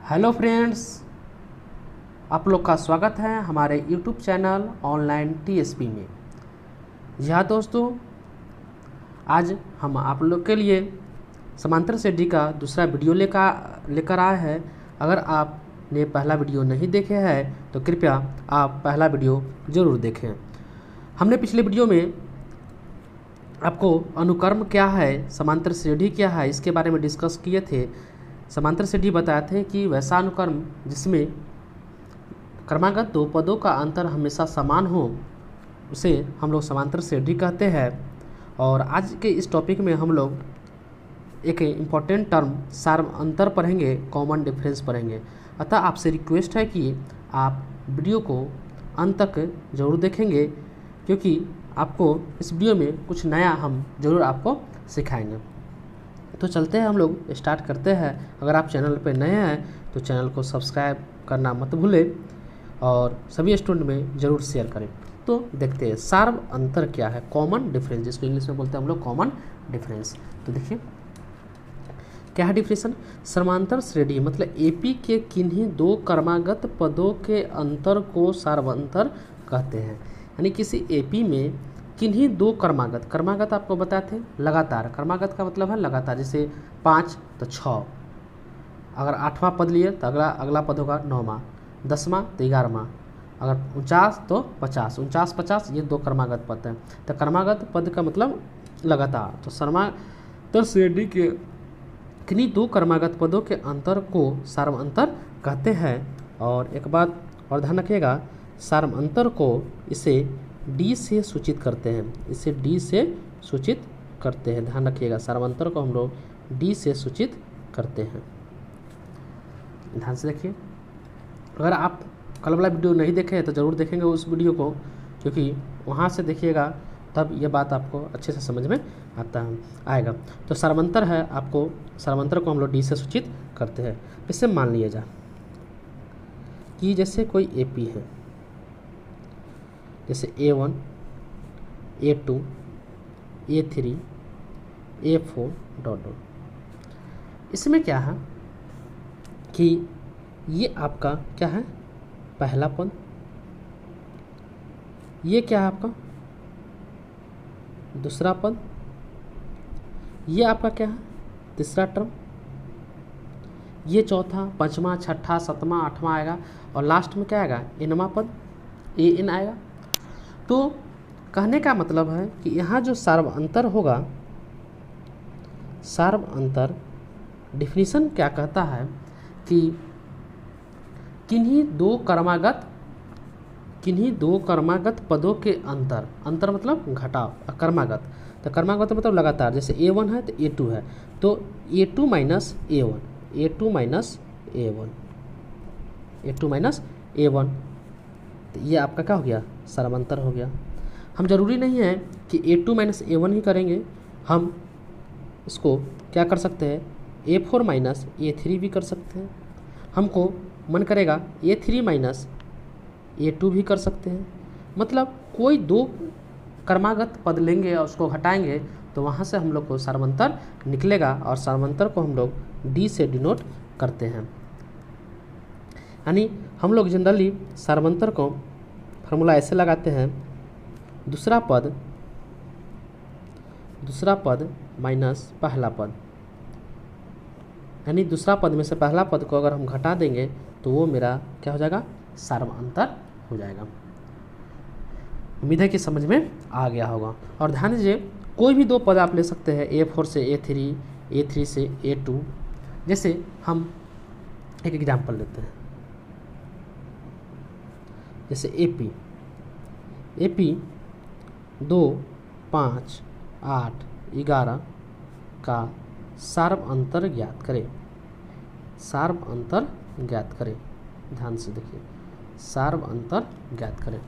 Hello friends, आप लोग का स्वागत है हमारे यूट्यूब चैनल ऑनलाइन टीएसपी में। जी हाँ दोस्तों, आज हम आप लोग के लिए समांतर श्रेणी का दूसरा वीडियो लेकर आए हैं। अगर आपने पहला वीडियो नहीं देखे हैं तो कृपया आप पहला वीडियो ज़रूर देखें। हमने पिछले वीडियो में आपको अनुक्रम क्या है, समांतर श्रेणी क्या है, इसके बारे में डिस्कस किए थे। समांतर श्रेणी बताए थे कि वैसा अनुक्रम जिसमें क्रमागत दो पदों का अंतर हमेशा समान हो उसे हम लोग समांतर श्रेणी कहते हैं। और आज के इस टॉपिक में हम लोग एक इम्पॉर्टेंट टर्म सार्व अंतर पढ़ेंगे, कॉमन डिफरेंस पढ़ेंगे। अतः आपसे रिक्वेस्ट है कि आप वीडियो को अंत तक ज़रूर देखेंगे, क्योंकि आपको इस वीडियो में कुछ नया हम ज़रूर आपको सिखाएंगे। तो चलते हैं, हम लोग स्टार्ट करते हैं। अगर आप चैनल पर नए हैं तो चैनल को सब्सक्राइब करना मत भूलें और सभी स्टूडेंट में ज़रूर शेयर करें। तो देखते हैं सार्व अंतर क्या है, कॉमन डिफरेंस, जिसको इंग्लिश में बोलते हैं हम लोग कॉमन डिफरेंस। तो देखिए क्या है डिफिनेशन। समांतर श्रेणी मतलब एपी के किन्हीं दो क्रमागत पदों के अंतर को सार्वंतर कहते हैं। यानी किसी एपी में किन्हीं दो क्रमागत आपको बताए थे लगातार। क्रमागत का मतलब है लगातार, जैसे 5 तो 6, अगर 8वां पद लिए तो अगला पद होगा 9वां, 10वां तो 11वां, अगर 49 तो 50, 49-50 ये दो क्रमागत पद हैं। तो क्रमागत पद का मतलब लगातार। तो समांतर श्रेणी के किन्हीं दो क्रमागत पदों के अंतर को सार्वअंतर कहते हैं। और एक बात और ध्यान रखिएगा, सार्वअंतर को इसे डी से सूचित करते हैं, इसे डी से सूचित करते हैं। ध्यान रखिएगा, सार्वअंतर को हम लोग डी से सूचित करते हैं। ध्यान से देखिए, अगर आप कल वाला वीडियो नहीं देखे तो ज़रूर देखेंगे उस वीडियो को, क्योंकि वहाँ से देखिएगा तब ये बात आपको अच्छे से समझ में आएगा। तो सार्वअंतर है, आपको सार्वअंतर को हम लोग डी से सूचित करते हैं। इससे मान लिया जा कि जैसे कोई एपी है, जैसे A1, A2, A3, A4 dot dot. इसमें क्या है कि ये आपका क्या है, पहला पद, ये क्या है आपका दूसरा पद, ये आपका क्या है तीसरा टर्म, ये चौथा, पांचवा, छठा, सातवां, आठवां आएगा, और लास्ट में क्या आएगा nवां पद an आएगा। तो कहने का मतलब है कि यहाँ जो सार्वअंतर होगा, सार्वअंतर डिफिनीशन क्या कहता है कि किन्हीं दो क्रमागत पदों के अंतर मतलब घटाव, क्रमागत। तो क्रमागत मतलब लगातार, जैसे A1 है तो A2 है, तो A2 minus A1, A2 minus A1, A2 minus A1, तो ये आपका क्या हो गया, सार्वअंतर हो गया। हम जरूरी नहीं है कि A2 माइनस A1 ही करेंगे, हम इसको क्या कर सकते हैं, A4 माइनस A3 भी कर सकते हैं। हमको मन करेगा A3 माइनस A2 भी कर सकते हैं। मतलब कोई दो क्रमागत पद लेंगे और उसको घटाएंगे तो वहाँ से हम लोग को सार्वअंतर निकलेगा, और सार्वअंतर को हम लोग डी से डिनोट करते हैं। यानी हम लोग जनरली सार्वअंतर को फार्मूला ऐसे लगाते हैं, दूसरा पद माइनस पहला पद, यानी दूसरा पद में से पहला पद को अगर हम घटा देंगे तो वो मेरा क्या हो जाएगा, सार्वअंतर हो जाएगा। उम्मीद है कि समझ में आ गया होगा। और ध्यान दीजिए, कोई भी दो पद आप ले सकते हैं, A4 से A3, A3 से A2। जैसे हम एक एग्जाम्पल लेते हैं, जैसे एपी 2, 5, 8, 11 का सार्वअंतर ज्ञात करें। सार्वअंतर ज्ञात करें, ध्यान से देखिए, सार्वअंतर ज्ञात करें।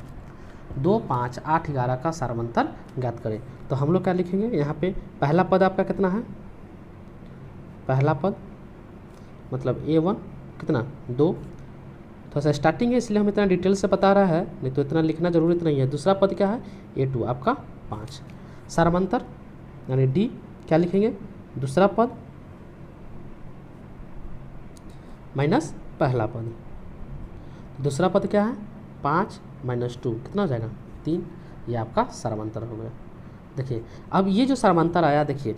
2, 5, 8, 11 का सार्वअंतर ज्ञात करें। तो हम लोग क्या लिखेंगे यहाँ पे, पहला पद आपका कितना है, पहला पद मतलब A1 कितना 2, थोड़ा सा स्टार्टिंग है इसलिए हम इतना डिटेल से बता रहा है, नहीं तो इतना लिखना जरूरी नहीं है। दूसरा पद क्या है, A2 आपका 5, सार्वअंतर यानी डी क्या लिखेंगे, दूसरा पद माइनस पहला पद, दूसरा पद क्या है 5 माइनस 2 कितना हो जाएगा 3, ये आपका सारवंतर हो गया। देखिए अब ये जो सारवंतर आया, देखिए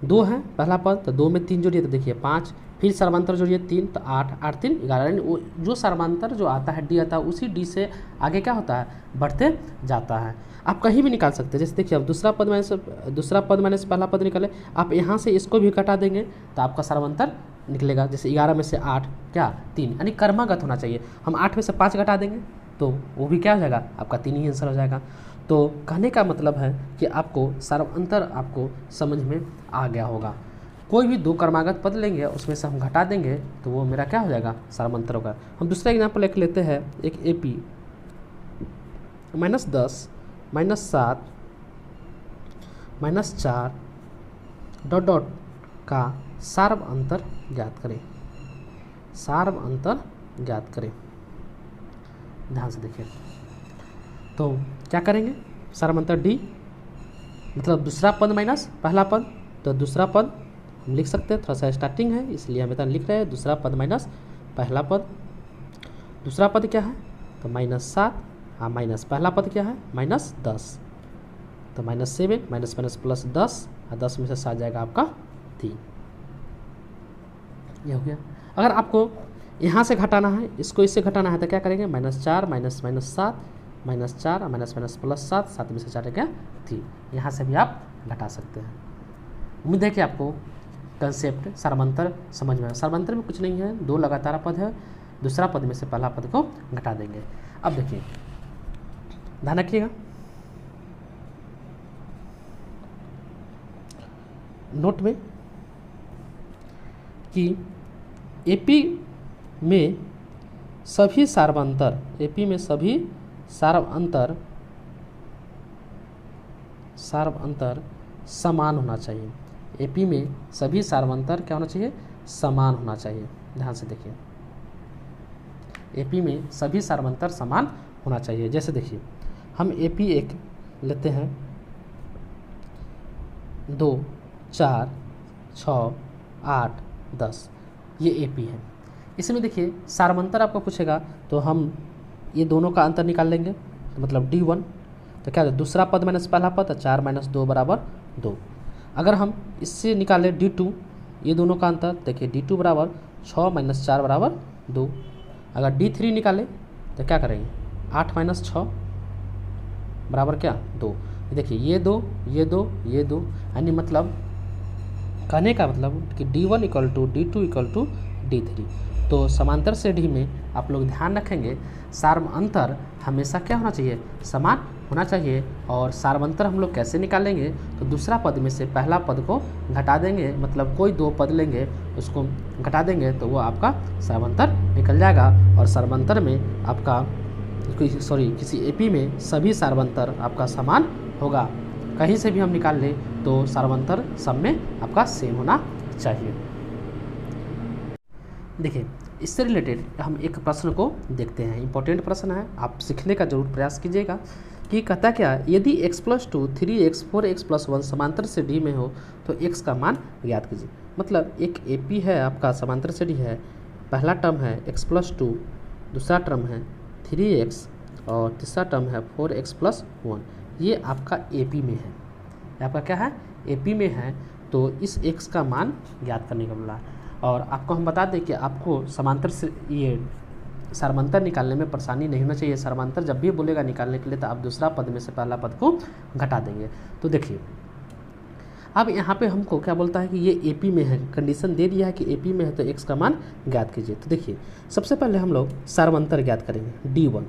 2 है पहला पद, तो 2 में 3 जोड़िए तो देखिए 5, फिर सारवंतर जोड़िए 3 तो 8, 8 3 11, यानी वो जो सारवंतर जो आता है डी आता है उसी डी से आगे क्या होता है बढ़ते जाता है। आप कहीं भी निकाल सकते हैं, जैसे देखिए अब दूसरा पद माइनस पहला पद निकाले, आप यहाँ से इसको भी घटा देंगे तो आपका सारवंतर निकलेगा। जैसे 11 में से 8 क्या 3, यानी क्रमागत होना चाहिए। हम 8 में से 5 घटा देंगे तो वो भी क्या हो जाएगा आपका 3 ही आंसर हो जाएगा। तो कहने का मतलब है कि आपको सारवंतर आपको समझ में आ गया होगा। कोई भी 2 क्रमागत पद लेंगे उसमें से हम घटा देंगे तो वो मेरा क्या हो जाएगा सारवंतर होगा। हम दूसरा एग्जाम्पल एक लेते हैं, एक AP -10 -7 -4 डॉट डॉट का सारवंतर ज्ञात करें। सारवंतर ज्ञात करें, ध्यान से देखिए। तो क्या करेंगे, सारवंतर D मतलब दूसरा पद माइनस पहला पद, तो दूसरा पद हम लिख सकते हैं, थोड़ा सा स्टार्टिंग है इसलिए हम इतना लिख रहे हैं, दूसरा पद माइनस पहला पद। दूसरा पद क्या है तो -7, हाँ माइनस पहला पद क्या है -10, तो -7 माइनस माइनस प्लस 10, और 10 में से 7 जाएगा आपका 3, ये हो गया। अगर आपको यहाँ से घटाना है, इसको इससे घटाना है तो क्या करेंगे, -4 minus minus 7 -4 minus minus plus 7, 7 में से 4 क्या 3, यहाँ से भी आप घटा सकते हैं। उम्मीद है कि आपको कंसेप्ट सारवंतर समझ में आया। सारवंतर में कुछ नहीं है, 2 लगातार पद है, दूसरा पद में से पहला पद को घटा देंगे। अब देखिए ध्यान रखिएगा, नोट में कि AP में सभी सारवंतर, AP में सभी सारवंतर समान होना चाहिए। AP में सभी सारवंतर क्या होना चाहिए, समान होना चाहिए। ध्यान से देखिए, AP में सभी सारवंतर समान होना चाहिए। जैसे देखिए हम AP एक लेते हैं, 2 4 6 8 10, ये AP है। इसमें देखिए सारवंतर आपको पूछेगा तो हम ये दोनों का अंतर निकाल लेंगे, तो मतलब D1, तो क्या है दूसरा पद माइनस पहला पद, 4 माइनस 2 बराबर 2। अगर हम इससे निकालें D2, ये दोनों का अंतर देखिए D2 बराबर 6 माइनस 4 बराबर 2। अगर D3 निकालें तो क्या करेंगे, 8 माइनस 6 बराबर क्या 2। देखिए ये 2 ये 2 ये 2, यानी मतलब कहने का मतलब कि D1 equal to D2 equal to D3। तो समांतर से D में आप लोग ध्यान रखेंगे सारवंतर हमेशा क्या होना चाहिए, समान होना चाहिए। और सारवंतर हम लोग कैसे निकालेंगे, तो दूसरा पद में से पहला पद को घटा देंगे, मतलब कोई 2 पद लेंगे उसको घटा देंगे तो वो आपका सारवंतर निकल जाएगा। और सारवंतर में आपका किसी AP में सभी सारवंतर आपका समान होगा। कहीं से भी हम निकाल लें तो सारवंतर सब में आपका सेम होना चाहिए। देखिए इससे रिलेटेड हम एक प्रश्न को देखते हैं, इंपॉर्टेंट प्रश्न है, आप सीखने का जरूर प्रयास कीजिएगा। कि कहता क्या है, यदि x+2 3x 4x+1 समांतर से D में हो तो x का मान ज्ञात कीजिए। मतलब एक AP है आपका समांतर से D है, पहला टर्म है x+2, दूसरा टर्म है 3x और तीसरा टर्म है 4x+1, ये आपका AP में है। आपका क्या है, AP में है। तो इस x का मान ज्ञात करने का बोला है। और आपको हम बता दें कि आपको समांतर से ये सारवंतर निकालने में परेशानी नहीं होना चाहिए। सारवंतर जब भी बोलेगा निकालने के लिए तो आप दूसरा पद में से पहला पद को घटा देंगे। तो देखिए अब यहाँ पे हमको क्या बोलता है कि ये AP में है, कंडीशन दे दिया है कि AP में है तो x का मान ज्ञात कीजिए। तो देखिए सबसे पहले हम लोग सारवंतर ज्ञात करेंगे D1।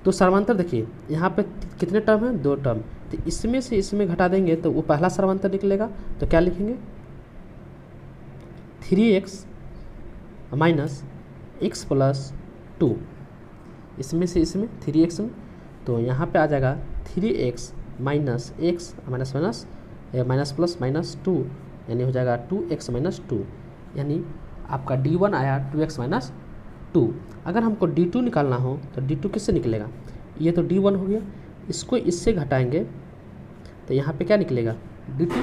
तो सारवंतर देखिए यहाँ पे कितने टर्म है, 2 टर्म, तो इसमें से इसमें घटा देंगे तो वो पहला सारवंतर निकलेगा। तो क्या लिखेंगे, 3x माइनस x+2, इसमें से इसमें 3x में, तो यहाँ पे आ जाएगा 3x minus x minus minus minus plus minus 2, यानी हो जाएगा 2x माइनस 2, यानी आपका D1 आया 2x माइनस 2। अगर हमको D2 निकालना हो तो D2 किससे निकलेगा, ये तो D1 हो गया, इसको इससे घटाएंगे तो यहाँ पे क्या निकलेगा D2।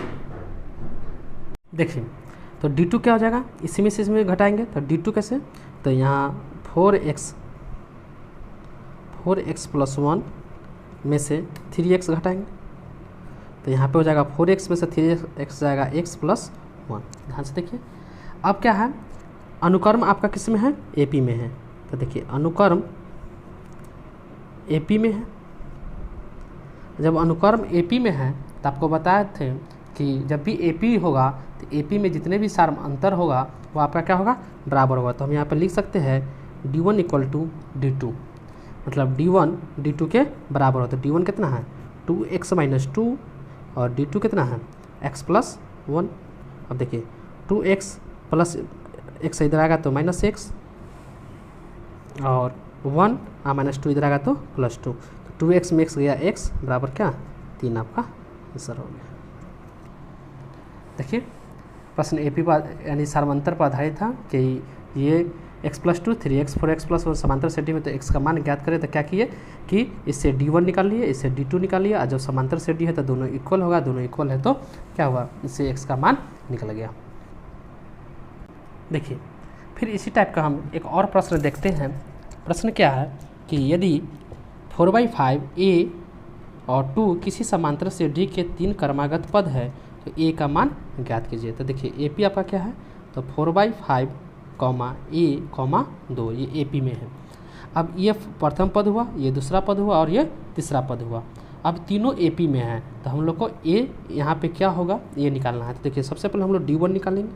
देखिए तो D2 क्या हो जाएगा, इसी में से इसमें घटाएंगे तो D2 कैसे, तो यहाँ 4x + 1 में से 3x घटाएंगे तो यहाँ पे हो जाएगा 4x में से 3x जाएगा x + 1। ध्यान से देखिए, अब क्या है, अनुक्रम आपका किस में है, AP में है। तो देखिए अनुक्रम AP में है। जब अनुक्रम AP में है तो आपको बताए थे कि जब भी AP होगा तो AP में जितने भी सार अंतर होगा वो आपका क्या होगा, बराबर होगा। तो हम यहाँ पर लिख सकते हैं D1 = D2, मतलब D1 D2 के बराबर होता है। D1 कितना है, 2x - 2 और D2 कितना है, x + 1। अब देखिए 2x + x इधर आएगा तो -x और 1 -2 इधर आएगा तो +2, तो 2x में x गया x बराबर क्या, 3 आपका आंसर हो गया। देखिए प्रश्न AP पर यानी सार्वंतर पर आधारित था कि ये x + 2 3x 4x + 1 समांतर सेडी में, तो x का मान ज्ञात करें। तो क्या किए कि इससे D1 निकाल लिए, इससे D2 निकाल लिया, और जब समांतर सेडी है तो दोनों इक्वल होगा, दोनों इक्वल है तो क्या हुआ, इससे x का मान निकल गया। देखिए फिर इसी टाइप का हम एक और प्रश्न देखते हैं। प्रश्न क्या है कि यदि 4/5 a और 2 किसी समांतर से D के 3 क्रमागत पद है तो a का मान ज्ञात कीजिए। तो देखिए AP आपका क्या है, तो 4/5 a 2 ये AP में है। अब ये प्रथम पद हुआ, ये दूसरा पद हुआ और ये तीसरा पद हुआ। अब तीनों AP में है तो हम लोग को a यहाँ पे क्या होगा ये निकालना है। तो देखिए सबसे पहले हम लोग D1 निकालेंगे।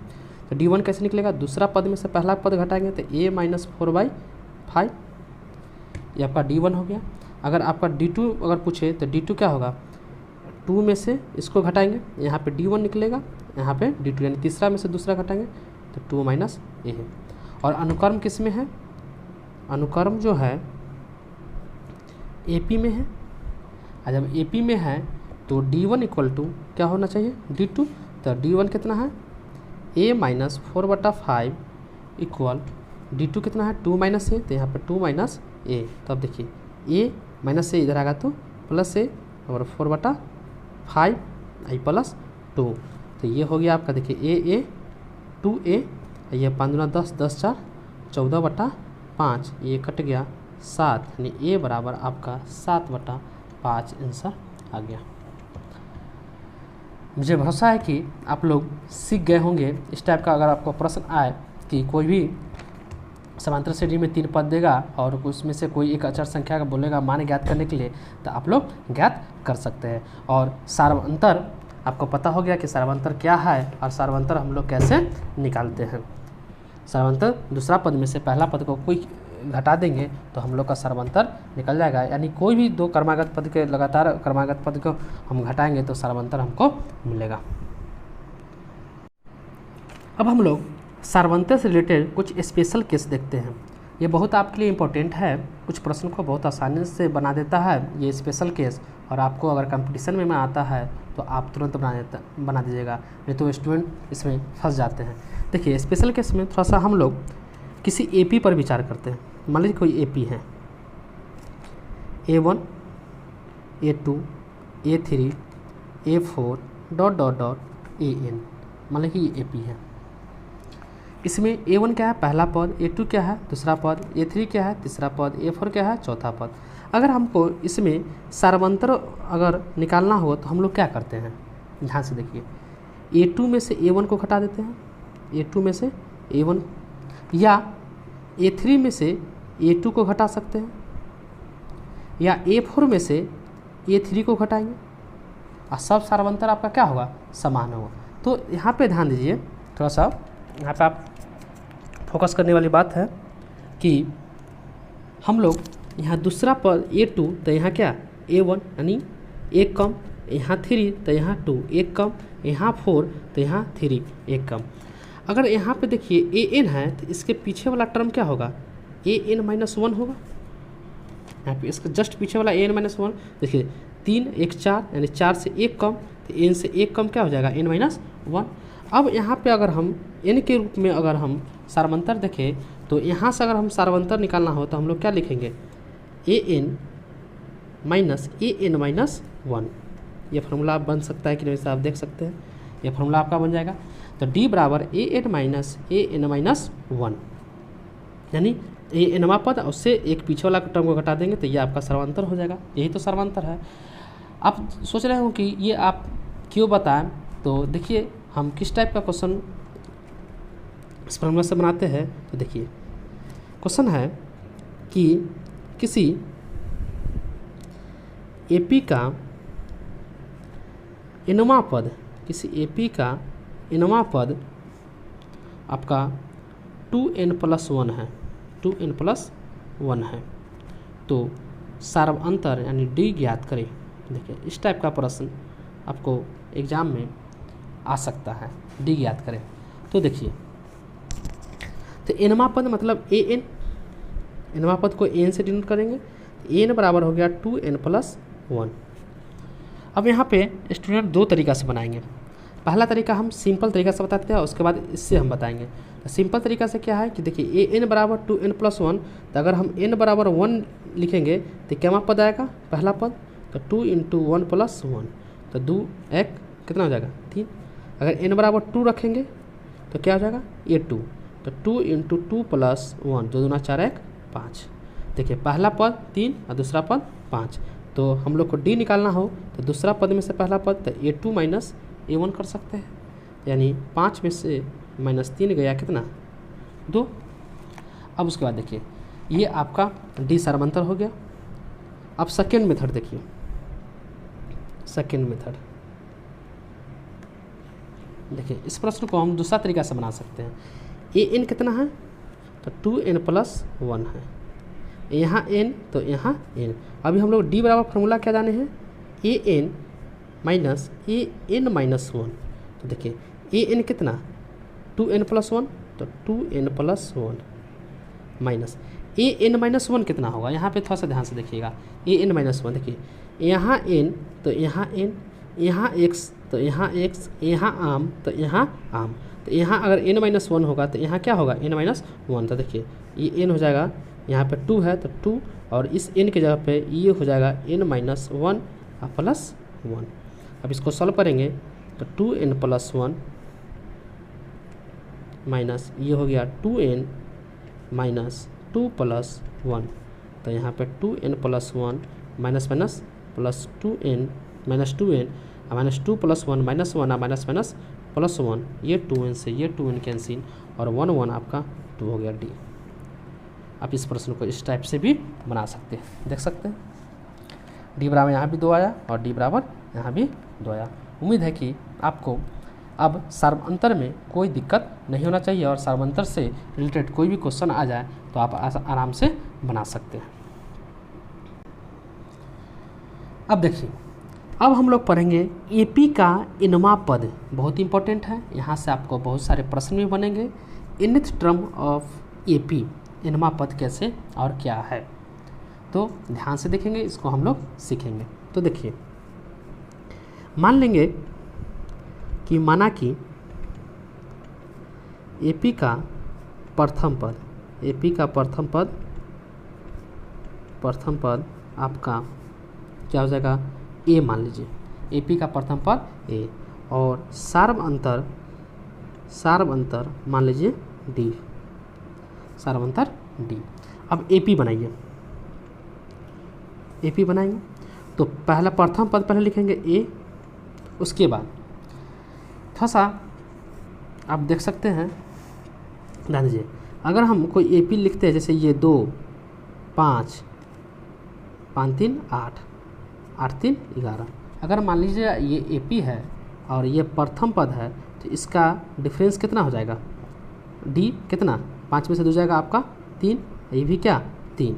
तो D1 कैसे निकलेगा, दूसरा पद में से पहला पद घटाएंगे तो a - 4/5 ये आपका D1 हो गया। अगर आपका D2 अगर पूछे तो D2 क्या होगा, 2 में से इसको घटाएंगे, यहाँ पे D1 निकलेगा, यहाँ पे D2 यानी तीसरा में से दूसरा घटाएंगे तो 2 - a है। और अनुक्रम किस में है, अनुक्रम जो है AP में है। और जब AP में है तो D1 = क्या होना चाहिए, D2। तो D1 कितना है, a - 4/5 इक्वल D2 कितना है, 2 - a, तो यहाँ पर 2 - a। तो अब देखिए a - a इधर आएगा तो +a और 4/5 i + 2, तो ये हो गया आपका। देखिए a 2a, ये 5 × 10 10 4 14/5, ये कट गया 7, यानी a बराबर आपका 7/5 आंसर आ गया। मुझे भरोसा है कि आप लोग सीख गए होंगे। इस टाइप का अगर आपको प्रश्न आए कि कोई भी समांतर श्रेणी में 3 पद देगा और उसमें से कोई एक अचर संख्या का बोलेगा मान ज्ञात करने के लिए, तो आप लोग ज्ञात कर सकते हैं। और सार्वंतर आपको पता हो गया कि सार्वंतर क्या है और सार्वंतर हम लोग कैसे निकालते हैं। सार्वंतर दूसरा पद में से पहला पद को कोई घटा देंगे तो हम लोग का सार्वंतर निकल जाएगा, यानी कोई भी 2 क्रमागत पद के लगातार क्रमागत पद को हम घटाएंगे तो सार्वंतर हमको मिलेगा। अब हम लोग सार्वंतर से रिलेटेड कुछ स्पेशल केस देखते हैं। ये बहुत आपके लिए इम्पोर्टेंट है, कुछ प्रश्न को बहुत आसानी से बना देता है ये स्पेशल केस। और आपको अगर कंपटीशन में आता है तो आप तुरंत बना दीजिएगा, नहीं तो स्टूडेंट इसमें फंस जाते हैं। देखिए स्पेशल केस में थोड़ा सा हम लोग किसी AP पर विचार करते हैं। मान लीजिए कोई AP है, A1 A2 A3 A4 ... AN, मान लीजिए ये AP है। इसमें A1 क्या है, पहला पद, A2 क्या है, दूसरा पद, A3 क्या है, तीसरा पद, A4 क्या है, चौथा पद। अगर हमको इसमें सार्वंतर अगर निकालना हो तो हम लोग क्या करते हैं, ध्यान से देखिए। A2 में से A1 को घटा देते हैं, A2 में से A1, या A3 में से A2 को घटा सकते हैं, या A4 में से A3 को घटाएंगे और सब सार्वंतर आपका क्या होगा, समान होगा। तो यहाँ पे ध्यान दीजिए थोड़ा सा, यहाँ पे आप फोकस करने वाली बात है कि हम लोग यहाँ दूसरा पद A2, तो यहाँ क्या A1 यानी 1 कम, यहाँ 3 तो यहाँ 2 1 कम, यहाँ 4 तो यहाँ 3 1 कम। अगर यहाँ पे देखिए AN है तो इसके पीछे वाला टर्म क्या होगा, AN - 1 होगा। यहाँ पे इसका जस्ट पीछे वाला AN - 1, देखिए 3 1 4 यानी 4 से 1 कम, तो N से 1 कम क्या हो जाएगा, N - 1। अब यहाँ पे अगर हम N के रूप में अगर हम सार्वंतर देखें तो यहाँ से अगर हम सार्वंतर निकालना हो तो हम लोग क्या लिखेंगे, AN - -1। ये फार्मूला आप बन सकता है कि नहीं, आप देख सकते हैं, ये फार्मूला आपका बन जाएगा। तो डी बराबर ए एन माइनस 1, यानी ए एनवा पद उससे एक पीछे वाला टर्म को घटा देंगे तो ये आपका सर्वांतर हो जाएगा। यही तो सर्वांतर है। आप सोच रहे हो कि ये आप क्यों बताएं, तो देखिए हम किस टाइप का क्वेश्चन इस फॉर्मूला से बनाते हैं। तो देखिए क्वेश्चन है कि किसी एपी का इनवा पद, किसी एपी का इनवा पद आपका 2n+1 है, 2n+1 है, तो सार्वअंतर यानी डी ज्ञात करें। देखिए इस टाइप का प्रश्न आपको एग्जाम में आ सकता है, डी ज्ञात करें। तो देखिए तो एनवा पद मतलब ए एन, एनवा पद को एन से डिनोट करेंगे, एन बराबर हो गया 2n+1। अब यहाँ पे स्टूडेंट दो तरीका से बनाएंगे। पहला तरीका हम सिंपल तरीका से बताते हैं, उसके बाद इससे हम बताएंगे। तो सिंपल तरीका से क्या है कि देखिए ए एन बराबर 2n+1, तो अगर हम n बराबर 1 लिखेंगे तो क्या पद आएगा, पहला पद, तो 2 × 1+1, तो 2 1 कितना हो जाएगा 3। अगर n बराबर 2 रखेंगे तो क्या हो जाएगा ये 2, तो 2 × 2+1, 2 दूना 4 1 5। देखिए पहला पद 3 और दूसरा पद 5, तो हम लोग को डी निकालना हो तो दूसरा पद में से पहला पद तो a2 - a1 कर सकते हैं, यानी 5 में से -3 गया कितना 2। अब उसके बाद देखिए ये आपका डी सर्वांतर हो गया। अब सेकेंड मेथड देखिए, सेकेंड मेथड देखिए इस प्रश्न को हम दूसरा तरीका से बना सकते हैं। ए एन कितना है, तो 2n+1 है, यहाँ n तो यहाँ n। अभी हम लोग डी बराबर फार्मूला क्या जाने हैं, ए एन -1। तो देखिए ए एन कितना 2n+1, तो 2n+1 माइनस ए एन -1 कितना होगा, यहाँ पे थोड़ा सा ध्यान से देखिएगा। ए एन -1 देखिए यहाँ n तो यहाँ n, यहाँ x तो यहाँ x, यहाँ आम तो यहाँ आम, तो यहाँ अगर n-1 होगा तो यहाँ क्या होगा n-1। तो देखिए ये n हो जाएगा, यहाँ पे 2 है तो 2, और इस n की जगह पे ये हो जाएगा n-1 +1। अब इसको सॉल्व करेंगे तो 2n+1 माइनस ये हो गया 2n - 2+1, तो यहाँ पे 2n+1 minus minus plus 2n -2 + 1 -1 minus +1, ये 2n से ये 2n कैंसिल, और 1 1 आपका 2 हो गया डी। आप इस प्रश्न को इस टाइप से भी बना सकते हैं, देख सकते हैं डी बराबर यहाँ भी 2 आया और डी बराबर यहाँ भी 2 आया। उम्मीद है कि आपको अब सर्वांतर में कोई दिक्कत नहीं होना चाहिए, और सर्वांतर से रिलेटेड कोई भी क्वेश्चन आ जाए तो आप आराम से बना सकते हैं। अब देखिए अब हम लोग पढ़ेंगे एपी का इनवा पद, बहुत इंपॉर्टेंट है, यहाँ से आपको बहुत सारे प्रश्न भी बनेंगे। Nth term of AP, Innova पद कैसे और क्या है, तो ध्यान से देखेंगे, इसको हम लोग सीखेंगे। तो देखिए मान लेंगे कि माना कि एपी का प्रथम पद, एपी का प्रथम पद आपका क्या हो जाएगा ए, मान लीजिए एपी का प्रथम पद ए, और सार्वअंतर मान लीजिए डी, सार्वअंतर डी। अब एपी बनाइए, एपी बनाएंगे तो पहला प्रथम पद पहले लिखेंगे ए, उसके बाद थोड़ा सा आप देख सकते हैं, ध्यान दीजिए, अगर हम कोई एपी लिखते हैं जैसे ये 2 5 5 3 8 8 3 11, अगर मान लीजिए ये एपी है और ये प्रथम पद है तो इसका डिफरेंस कितना हो जाएगा डी, कितना 5 में से 2 जाएगा आपका 3, ये भी क्या 3।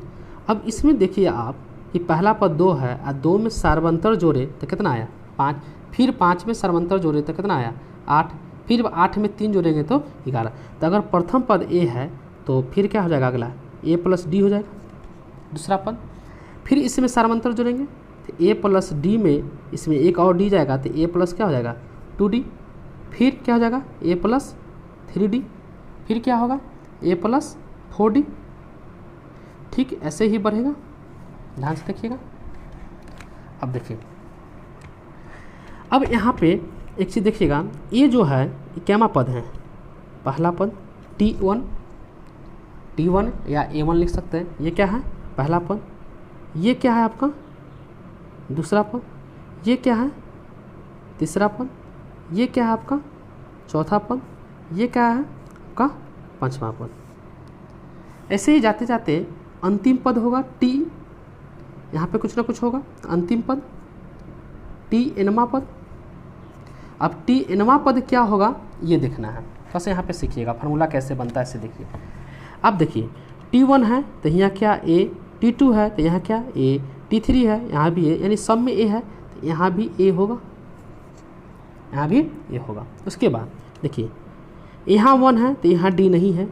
अब इसमें देखिए आप कि पहला पद 2 है और 2 में सर्वांतर जोड़े तो कितना आया 5, फिर 5 में सर्वांतर जोड़े तो कितना आया 8, फिर 8 में 3 जोड़ेंगे तो 11। तो अगर प्रथम पद ए है तो फिर क्या हो जाएगा अगला ए + डी हो जाएगा दूसरा पद, फिर इसमें सर्वांतर जोड़ेंगे तो ए + डी में इसमें एक और डी जाएगा तो ए प्लस क्या हो जाएगा 2d, फिर क्या हो जाएगा ए + 3d, फिर क्या होगा ए + 4d। ठीक ऐसे ही बढ़ेगा, ध्यान से देखिएगा। अब देखिए अब यहाँ पे एक चीज़ देखिएगा, ये जो है कैमा पद हैं। पहला पद T1 या A1 लिख सकते हैं। ये क्या है? पहला पद। ये क्या है आपका? दूसरा पद। ये क्या है? तीसरा पद। ये क्या है आपका? चौथा पद। ये क्या है आपका? पांचवा पद। ऐसे ही जाते जाते अंतिम पद होगा T, यहाँ पे कुछ ना कुछ होगा। अंतिम पद Tnवां पद। अब Tnवां पद क्या होगा ये देखना है। बस यहाँ पे सीखिएगा फार्मूला कैसे बनता है, इसे देखिए। अब देखिए T1 है तो यहाँ क्या A, T2 है तो यहाँ क्या A, T3 है यहाँ भी A, यानी सब में A है तो यहाँ भी A होगा, यहाँ भी A होगा। उसके बाद देखिए यहाँ 1 है तो यहाँ D नहीं है,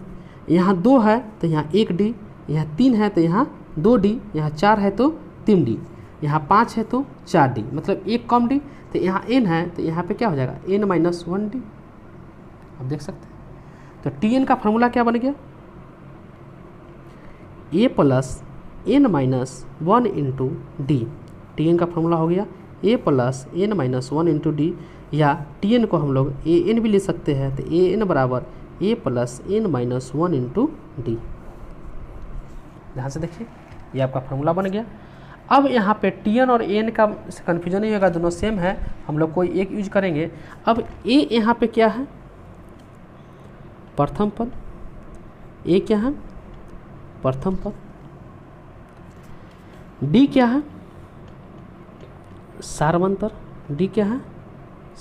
यहाँ 2 है तो यहाँ 1 D, यहाँ 3 है तो यहाँ 2 D, यहाँ 4 है तो 3 D, यहाँ 5 है तो 4 D, मतलब एक कम D। तो यहाँ n है तो यहाँ पे क्या हो जाएगा n-1 D। आप देख सकते हैं। तो Tn का फार्मूला क्या बन गया? A plus n-1 into D. Tn का फार्मूला हो गया A plus n-1 into D, या Tn को हम लोग An भी ले सकते हैं। तो An बराबर A plus n-1 into D. ध्यान से देखिए ये आपका फार्मूला बन गया। अब यहाँ पे Tn और An का कन्फ्यूजन नहीं होगा, दोनों सेम है, हम लोग कोई एक यूज करेंगे। अब A यहाँ पे क्या है? प्रथम पद। A क्या है? प्रथम पद। D क्या है? सारवंतर। D क्या है?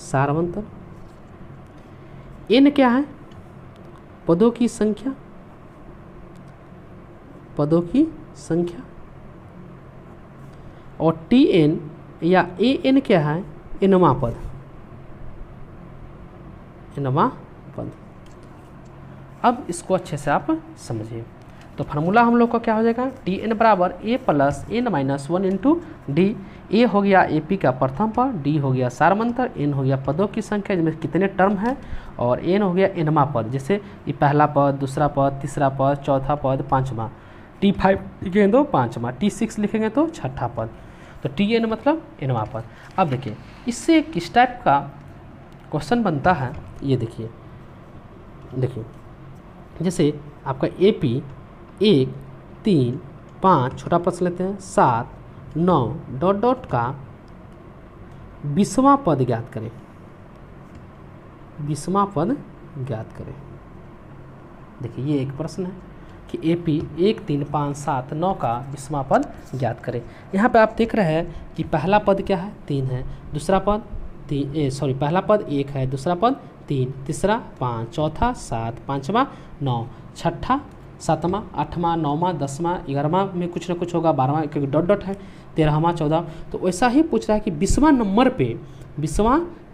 सारवंतर। N क्या है? पदों की संख्या, पदों की संख्या। और Tn या An क्या है? nवां पद, nवां पद। अब इसको अच्छे से आप समझिए। तो फार्मूला हम लोग का क्या हो जाएगा? Tn बराबर A plus n-1 into D. A हो गया AP का प्रथम पद, D हो गया सारवंतर, N हो गया पदों की संख्या जिसमें कितने टर्म है, और N हो गया nवां पद, जैसे ये पहला पद, दूसरा पद, तीसरा पद, चौथा पद, पांचवा। T5 लिखेंगे तो पांचवा, T6 लिखेंगे तो छठा पद। तो Tn मतलब nवां पद। अब देखिए इससे किस टाइप का क्वेश्चन बनता है ये देखिए। देखिए जैसे आपका AP 1, 3, 5 छोटा पद लेते हैं, 7, 9 डॉट डॉट का 20वां पद ज्ञात करें। 20वां पद ज्ञात करें। देखिए ये एक प्रश्न है कि AP 1, 3, 5, 7, 9 का 20वां पद ज्ञात करें। यहाँ पे आप देख रहे हैं कि पहला पद क्या है? 3 है, दूसरा पद पहला पद 1 है, दूसरा पद 3, तीसरा 5, चौथा 7, पाँचवा 9, छठा 7वां, 8वां, 9वां, 10वां, 11वां में कुछ ना कुछ होगा, 12वां क्योंकि डॉट डॉट है, 13वां, 14। तो वैसा ही पूछ रहा है कि 20वां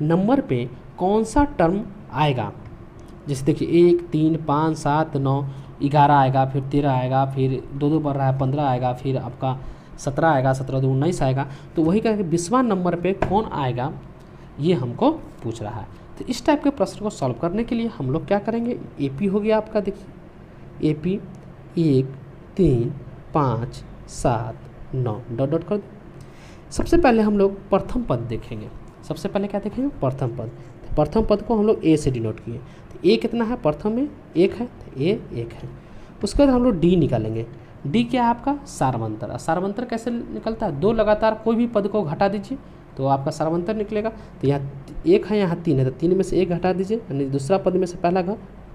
नंबर पे कौन सा टर्म आएगा। जैसे देखिए 1, 3, 5, 7, 9, 11 आएगा, फिर 13 आएगा, फिर 2 बढ़ रहा है 15 आएगा, फिर आपका 17 आएगा, 17 2 19 आएगा। तो वही कह 20वां नंबर पे कौन आएगा ये हमको पूछ रहा है। तो इस टाइप के प्रश्न को सॉल्व करने के लिए हम लोग क्या करेंगे? AP हो गया आपका, देखिए AP 1, 3, 5, 7, 9 डॉट डॉट कर। सबसे पहले हम लोग प्रथम पद देखेंगे। सबसे पहले क्या देखेंगे? प्रथम पद। तो प्रथम पद को हम लोग A से डिनोट किए। तो A कितना है? प्रथम में 1 है, तो A 1 है। उसके बाद हम लोग D निकालेंगे। D क्या है आपका? सारवंतर। सारवंतर कैसे निकलता है? 2 लगातार कोई भी पद को घटा दीजिए तो आपका सारवंतर निकलेगा। तो यहाँ 1 है, यहाँ 3 है, तो 3 में से 1 घटा दीजिए, यानी दूसरा पद में से पहला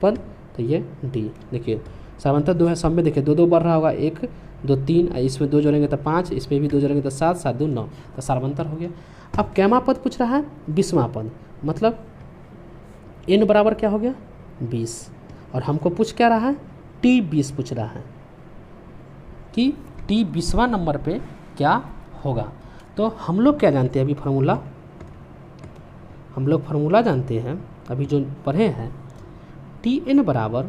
पद, तो ये D। देखिए सारवंतर 2 है, सब में देखिए 2 2 बढ़ रहा होगा, 1 2 3, इसमें 2 जोड़ेंगे तो 5, इसमें भी 2 जोड़ेंगे तो 7, 7 2 9, तो सारवंतर हो गया। अब कैमा पद पूछ रहा है? 20वां पद, मतलब N बराबर क्या हो गया? 20। और हमको पूछ क्या रहा है? T20 पूछ रहा है कि T 20वां नंबर पे क्या होगा। तो हम लोग क्या जानते हैं अभी फार्मूला? हम लोग फार्मूला जानते हैं अभी जो पढ़े हैं, Tn बराबर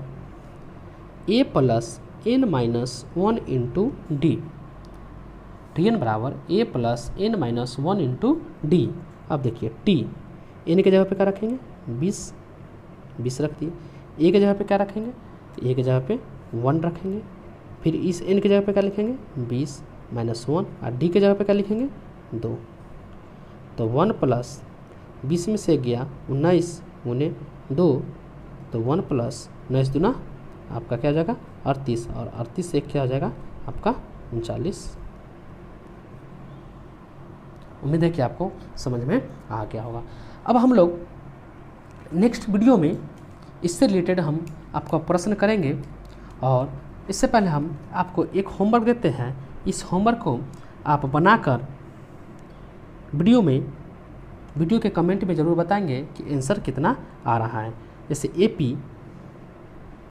A plus n-1 into D. Tn बराबर A plus n-1 into D. अब देखिए T n के जगह पे क्या रखेंगे? 20 रख दिए। A के जगह पे क्या रखेंगे? A के जगह पे 1 रखेंगे। फिर इस n के जगह पे क्या लिखेंगे? 20 -1, और D के जगह पे क्या लिखेंगे? 2। तो 1 प्लस 20 में से गया 19, गुने 2 तो 1 प्लस 9 दूना आपका क्या हो जाएगा 38 और 38 से क्या हो जाएगा आपका 39। उम्मीद है कि आपको समझ में आ गया होगा। अब हम लोग नेक्स्ट वीडियो में इससे रिलेटेड हम आपका प्रश्न करेंगे, और इससे पहले हम आपको एक होमवर्क देते हैं। इस होमवर्क को आप बनाकर वीडियो के कमेंट में ज़रूर बताएंगे कि आंसर कितना आ रहा है। जैसे AP